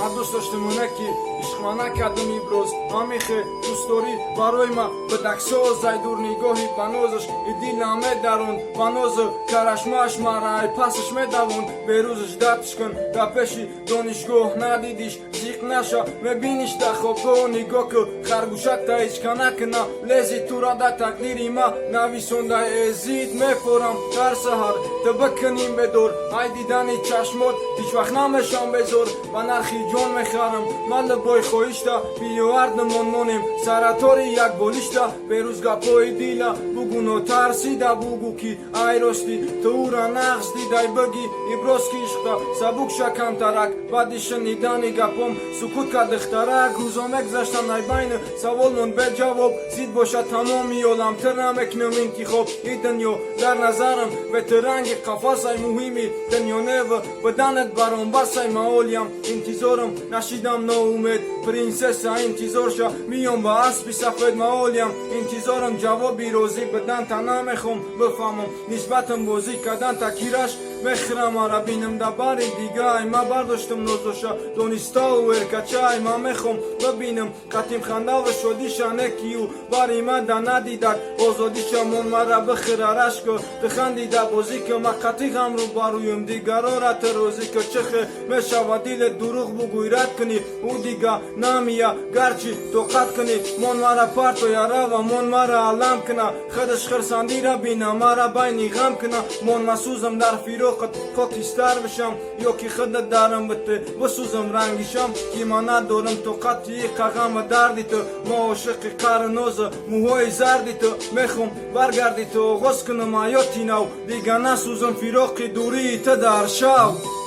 من دوست داشتم اونکی عشق نکردم ایبروز همیخه دوست داری برای ما به دکساز دور نگاهی بنازش ایدی نامه درون بناز کرشماش مرای پسش میدوون به روزش دپش کن در پیشی دانشگاه ندیدیش زیق نشا مبینیش در خوابگاه نگاه که خرگوشک تا هیچ کنک نه لیزی تو را در تقدیری ما نویسونده ازید میفورم در سهر تا بکنیم به دور های دیدنی چشمات هیچ وقت نمیشم بزور و نرخی جان میخرم من بای خویشتا بیوارد مونمونیم سرطاری یک بولیشتا بیروز گپای دیلا بگونو ترسیده بگو کی ای راستی تو را نقص دیدای بگی ایبروز کی عشقا سبوک شکم ترک بعدی شنیدنی گپم سکوت کرد اخترک روزا مگذشتم ای بین سوال من به جواب زید باشه تمامی عالم تر نمکنم انتخاب این دنیا در نظرم به ترنگ قفص ای مهمی دنیا نو بدنت برام بس ای معالیم انتظارم نشیدم ناامید پرنسس انتظار شا میام با اسبی سفید معالیم انتظارم جوابی روزی بدن تا نمیخوام بفهمم نسبتم بازی کردن تا کیرش بخرم آره بینم در باری دیگه ای ما برداشتم نوزوشا دونستا و ارکچه ای ما میخوام ببینم قطیم خنده و شدیشا نکیو باری ما در ندیدک آزادیشا من مرا بخره رشکو بخندیده بازی که ما قطی غم رو بارویم دیگرا را تروزی که چخه میشوه دیل دروغ بگوی رد کنی او دیگه نامیا گرچی توقت کنی من مرا پرتو یاره و من مرا علم کنه خودش خرسندی را بینه مرا بینی غم کنه من مسوزم در فیروقت خاکستر بشم یا که خودت دارم بته بسوزم رنگیشم که ما ندارم توقتی قغم و دردی تو ما عاشق قرنوز موهای زردی تو میخوام برگردی تو غص کنم آیاتی نو دیگه نسوزم فیروق دوری تو در شو